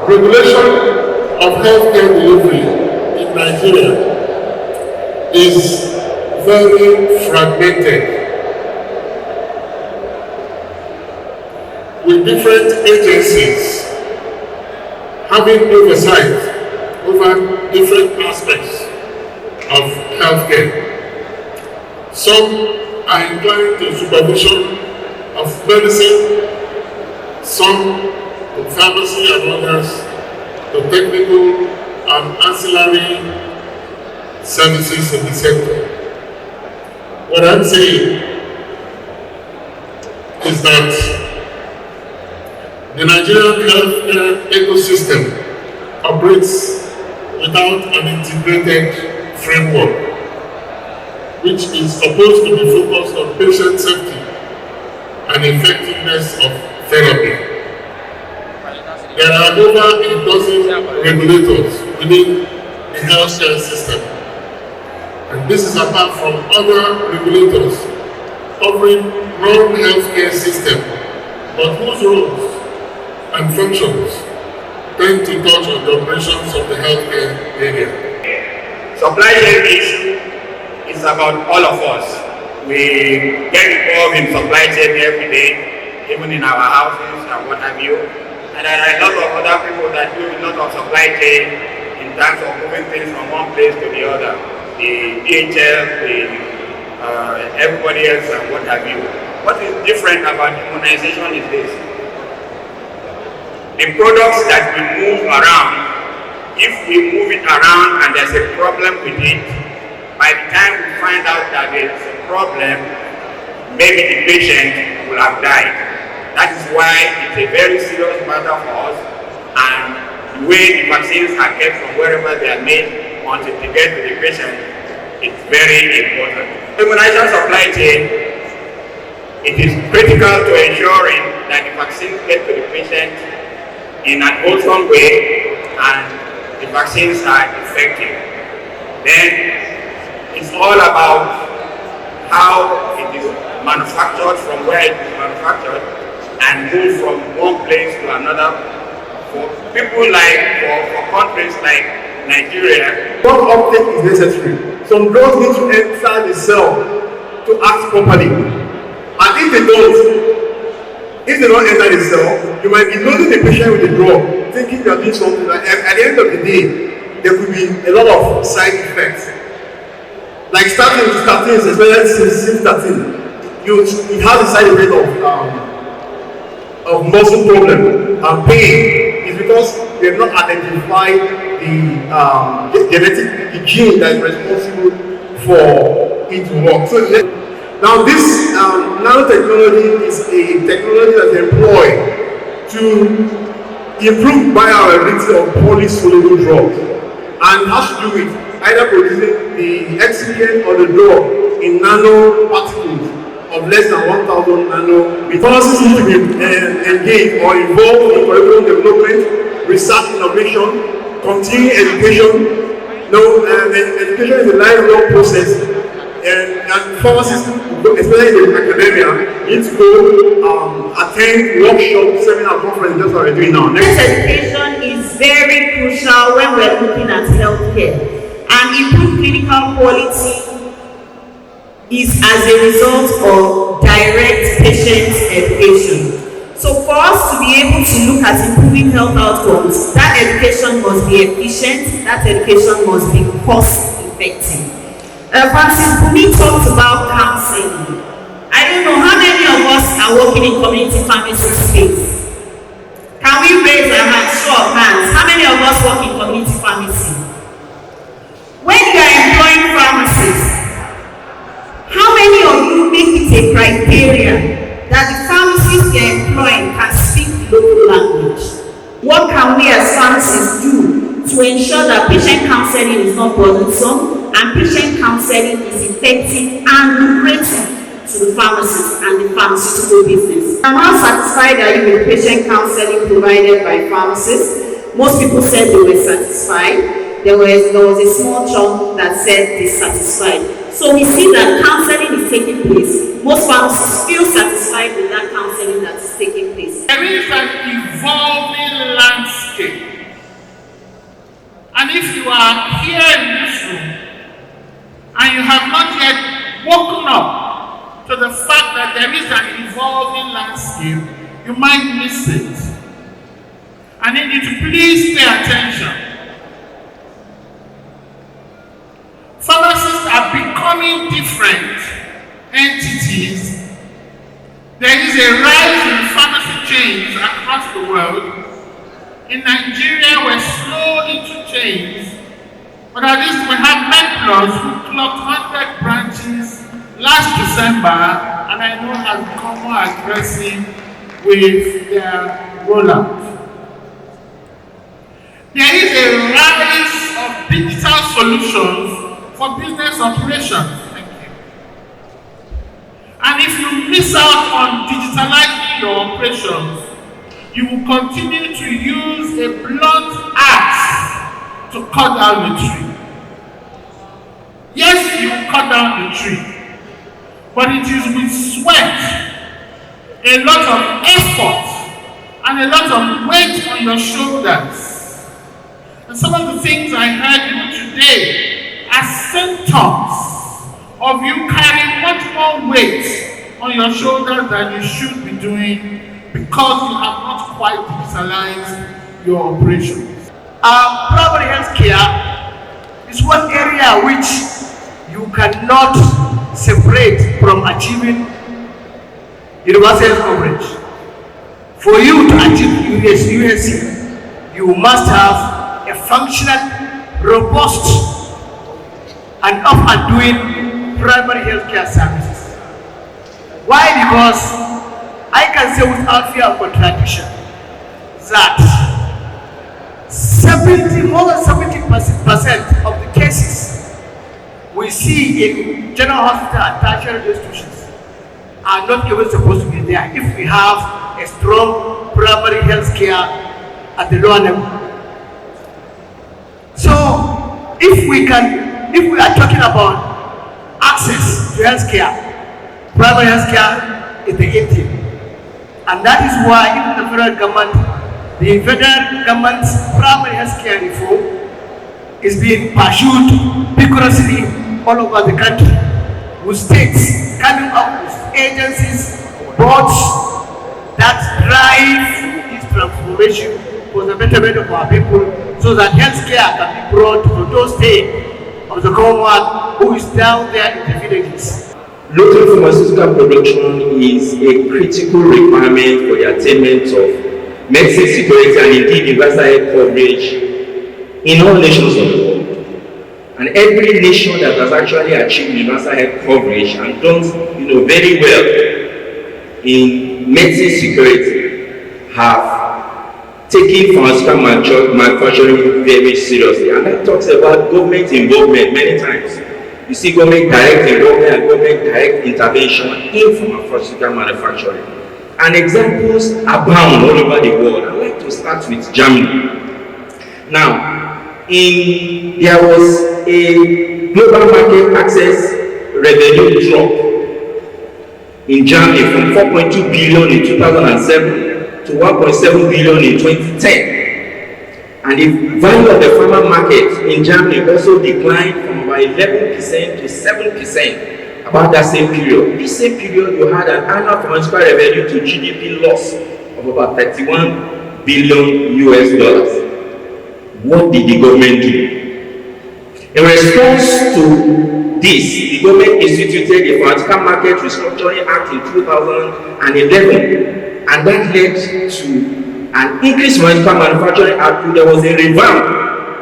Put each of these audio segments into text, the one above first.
Regulation of healthcare delivery in Nigeria is very fragmented, with different agencies having oversight over different aspects of healthcare. Some are inclined to supervision of medicine, some to pharmacy and others to technical and ancillary services in the sector. What I'm saying is that the Nigerian healthcare ecosystem operates without an integrated framework, which is supposed to be focused on patient safety and effectiveness of therapy. There are over a dozen regulators within the healthcare system, and this is apart from other regulators covering non-healthcare system, but whose roles and functions tend to touch on the operations of the healthcare area. Supply chain issue is about all of us. We get involved in supply chain every day, even in our houses and what have you. And there are a lot of other people that do a lot of supply chain in terms of moving things from one place to the other. The DHL, everybody else and what have you. What is different about immunization is this. The products that we move around, if we move it around and there's a problem with it, by the time we find out that there's a problem, maybe the patient will have died. That is why it's a very serious matter for us, and the way the vaccines are kept from wherever they are made until they get to the patient, it's very important. Immunization supply chain, it is critical to ensuring that the vaccines get to the patient in an wholesome way and the vaccines are effective. Then it's all about how it is manufactured, from where it is manufactured, and moved from one place to another. For people like, for countries like Nigeria, what uptake is necessary. Some drugs need to enter the cell to act properly, and if they don't enter the cell, you might be loading the patient with the drug, thinking you are doing something. Like, at the end of the day, there could be a lot of side effects. Like statins, especially statin, it has a side effect of muscle problem and pain. It's because they have not identified the gene that is responsible for it to work. So now this nanotechnology is a technology that's employed to improve bioavailability of poorly soluble drugs, and has to do with either producing the excipient or the drug in nanoparticles of less than 1,000 nano. Pharmacists need to be engaged or involved in curriculum development, research, innovation, continuing education. Education is a lifelong process, and pharmacists, especially in academia, need to go attend workshops, seminar, conferences. That's what we're doing now. Next, education is very crucial when we're looking at healthcare, and improved clinical quality is as a result of direct patient education. So for us to be able to look at improving health outcomes, that education must be efficient, that education must be cost effective. Francis Bumi talked about counseling. I don't know how many of us are working in community pharmacy space. Can we raise our hands, show of hands? How many of us work in community pharmacy? When you are employing pharmacists, how many of you make it a criteria that the pharmacists you're employing can speak local language? What can we as pharmacists do to ensure that patient counseling is not burdensome and patient counseling is effective and lucrative to the pharmacist and the pharmaceutical business? And how satisfied are you with patient counseling provided by pharmacists? Most people said they were satisfied. There was a small chunk that said dissatisfied. So we see that counseling is taking place. Most pharmacists feel satisfied with that counseling that is taking place. There is an evolving landscape. And if you are here in this room and you have not yet woken up to the fact that there is an evolving landscape, you might miss it. I need you to please pay attention. Pharmacists are becoming different entities. There is a rise in pharmacy chains across the world. In Nigeria, we're slowly to change. But at least we have MedPlus who clocked 100 branches last December, and I know has become more aggressive with their rollout. There is a rise of digital solutions for business operations. Thank you. And if you miss out on digitalizing your operations, you will continue to use a blunt axe to cut down the tree. Yes, you cut down the tree, but it is with sweat, a lot of effort, and a lot of weight on your shoulders. And some of the things I heard even today are symptoms of you carrying much more weight on your shoulders than you should be doing because you have not quite digitalized your operations. Primary health care is one area which you cannot separate from achieving universal health coverage. For you to achieve USC, you must have a functional, robust, and up and doing primary health care services. Why? Because I can say without fear of contradiction that more than 70% of the cases we see in general hospital and tertiary institutions are not even supposed to be there if we have a strong primary health care at the lower level. So if we are talking about access to health care, primary health care is the engine. And that is why even the federal government's primary health care reform is being pursued vigorously all over the country, with states coming up with agencies, boards that drive this transformation for the betterment of our people, so that health care can be brought to those states of the Commonwealth who is down there in the villages. Local pharmaceutical production is a critical requirement for the attainment of medicine security and indeed universal health coverage in all nations of the world. And every nation that has actually achieved universal health coverage and done very well in medicine security have taken pharmaceutical manufacturing very seriously. And that talks about government involvement many times. You see government direct involvement and government direct intervention in pharmaceutical manufacturing. And examples abound all over the world. I'd like to start with Germany. Now, there was a global market access revenue drop in Germany from 4.2 billion in 2007 to 1.7 billion in 2010. And the value of the pharma market in Germany also declined from about 11% to 7% about that same period. This same period, you had an annual pharmaceutical revenue to GDP loss of about 31 billion US dollars. What did the government do? In response to this, the government instituted the Pharmaceutical Market Restructuring Act in 2011, and that led to an increased pharmaceutical manufacturing output. There was a revamp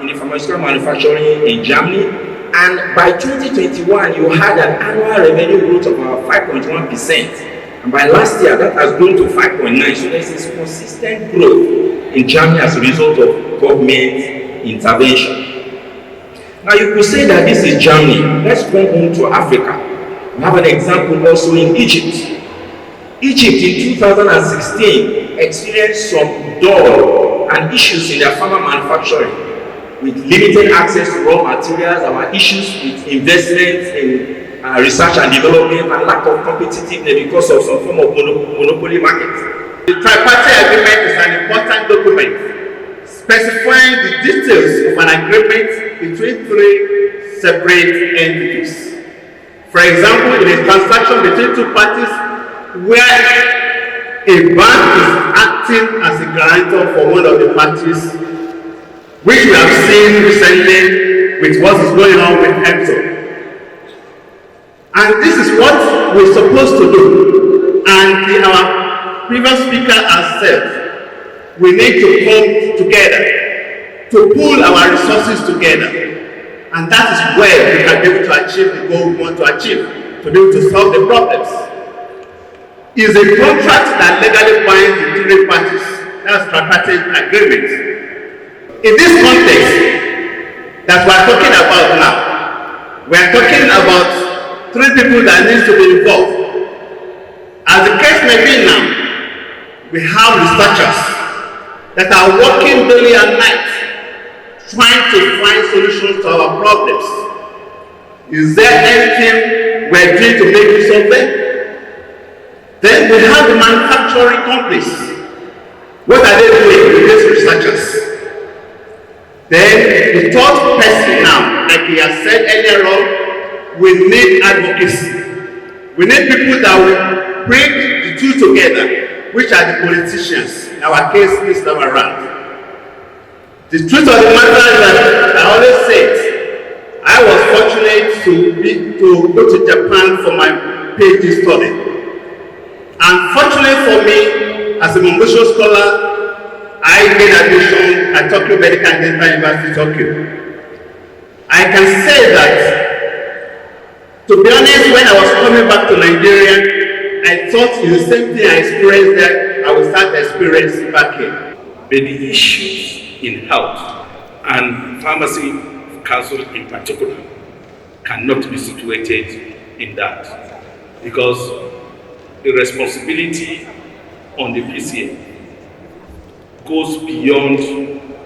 in the pharmaceutical manufacturing in Germany, and by 2021 you had an annual revenue growth of about 5.1%, and by last year that has grown to 5.9%. So there's this consistent growth in Germany as a result of government intervention. Now you could say that this is Germany. Let's go home to Africa. We have an example also in Egypt. Egypt in 2016 experienced some dull and issues in their pharma manufacturing, with limited access to raw materials, our issues with investments in research and development, and lack of competitiveness because of some form of monopoly market. The tripartite agreement is an important document specifying the details of an agreement between three separate entities. For example, in a transaction between two parties where a bank is acting as a guarantor for one of the parties, which we have seen recently with what is going on with Epson. And this is what we're supposed to do. And our previous speaker has said, we need to come together, to pool our resources together. And that is where we can be able to achieve the goal we want to achieve, to be able to solve the problems. It's a contract that legally binds the three parties. That's tripartite agreement. In this context that we are talking about now, we are talking about three people that need to be involved. As the case may be now, we have researchers that are working day and night trying to find solutions to our problems. Is there anything we're doing to make use of them? Then we have the manufacturing companies. What are they doing with these researchers? Then the third person now, like he has said earlier on, we need advocacy. We need people that will bring the two together, which are the politicians. In our case, this time around. The truth of the matter is that I always said, I was fortunate to go to Japan for my PhD study. And fortunately for me, as a Mongosho scholar, I made admission at Tokyo Medical and Dental University, Tokyo. I can say that, to be honest, when I was coming back to Nigeria, I thought the same thing I experienced there, I would start experiencing back here. But the issues in health and pharmacy council in particular cannot be situated in that, because the responsibility on the PSN goes beyond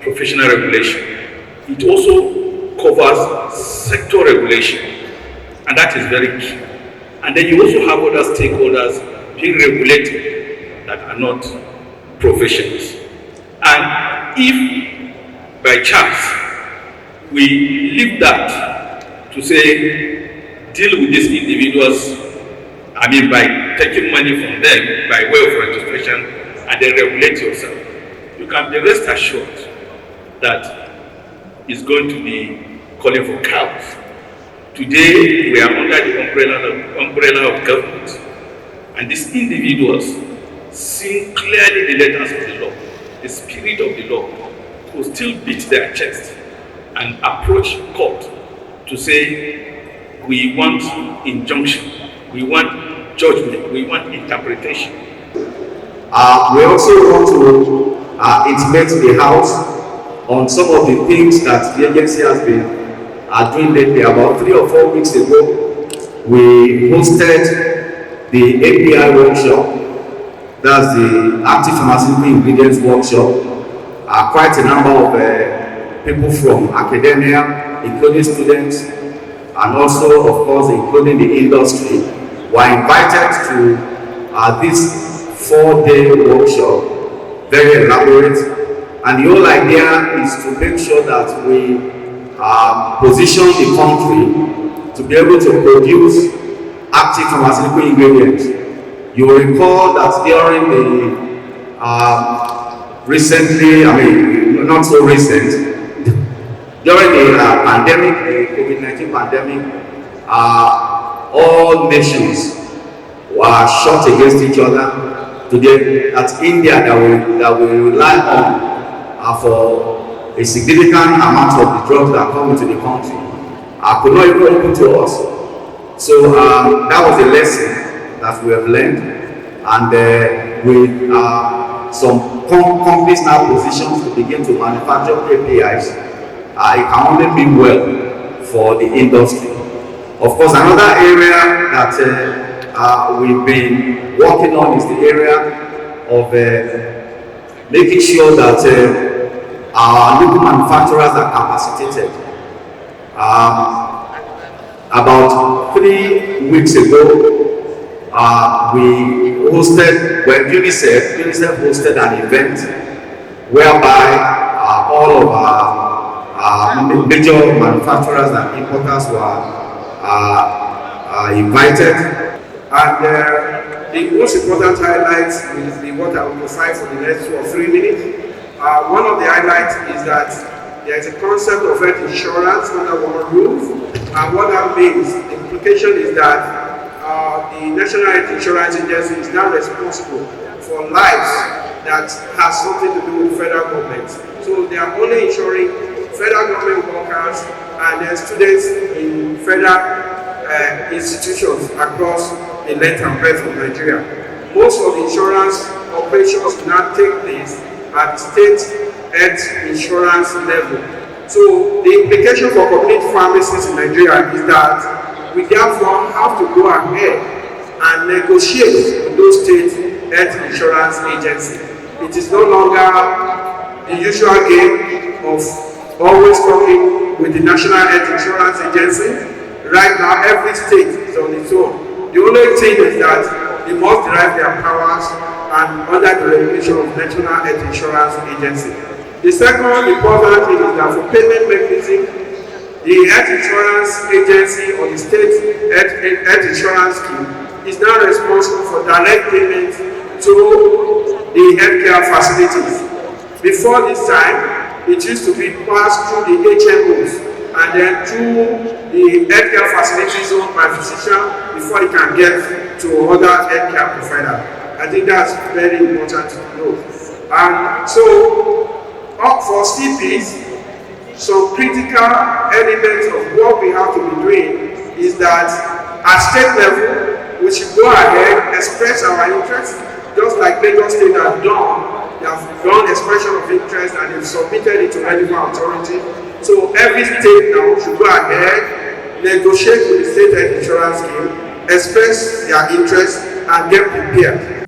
professional regulation. It also covers sector regulation, and that is very key. And then you also have other stakeholders being regulated that are not professionals. And if by chance we leave that to say deal with these individuals, I mean by taking money from them by way of registration and then regulate yourself, you can be rest assured that it's going to be calling for chaos. Today we are under the umbrella of government, and these individuals, seeing clearly the letters of the law, the spirit of the law, could still beat their chest and approach court to say, we want injunction, we want judgment, we want interpretation. We also want to intimate the House on some of the things that the agency has been doing lately. About 3 or 4 weeks ago, we hosted the API workshop. That's the active pharmaceutical ingredients workshop. Quite a number of people from academia, including students, and also, of course, including the industry, were invited to this 4-day workshop. Very elaborate, and the whole idea is to make sure that we position the country to be able to produce active pharmaceutical ingredients. You will recall that during the recently, I mean, not so recent, during the pandemic, the COVID-19 pandemic, all nations were shot against each other. Today, that's India that we rely on for a significant amount of the drugs that come into the country. Could not even open to us. So that was a lesson that we have learned, and with some companies now positioned to begin to manufacture APIs, it can only be well for the industry. Of course, another area that we've been working on is the area of making sure that our local manufacturers are capacitated. About 3 weeks ago, we UNICEF hosted an event whereby all of our major manufacturers and importers were invited. And the most important highlights will be what I will emphasize for the next 2 or 3 minutes. One of the highlights is that there is a concept of health insurance under one roof, and what that means, the implication is that the National Health Insurance Agency is now responsible for lives that has something to do with federal government. So they are only insuring federal government workers and then students in federal institutions across the length and breadth of Nigeria. Most of the insurance operations now take place at state health insurance level. So the implication for community pharmacies in Nigeria is that we therefore have to go ahead and negotiate with those state health insurance agencies. It is no longer the usual game of always working with the National Health Insurance Agency. Right now, every state is on its own. The only thing is that they must derive their powers and under the regulation of National Health Insurance Agency. The second important thing is that for payment mechanism, the Health Insurance Agency or the state health insurance scheme is now responsible for direct payment to the healthcare facilities. Before this time, it used to be passed through the HMOs and then through the healthcare facilities owned by physicians before it can get to other healthcare provider. I think that's very important to know. And so, for CPs, some critical elements of what we have to be doing is that at state level, we should go ahead and express our interest, just like Lagos State has done. They have done expression of interest and they've submitted it to relevant authority. So every state now should go ahead, negotiate with the state health insurance scheme, express their interest and get prepared.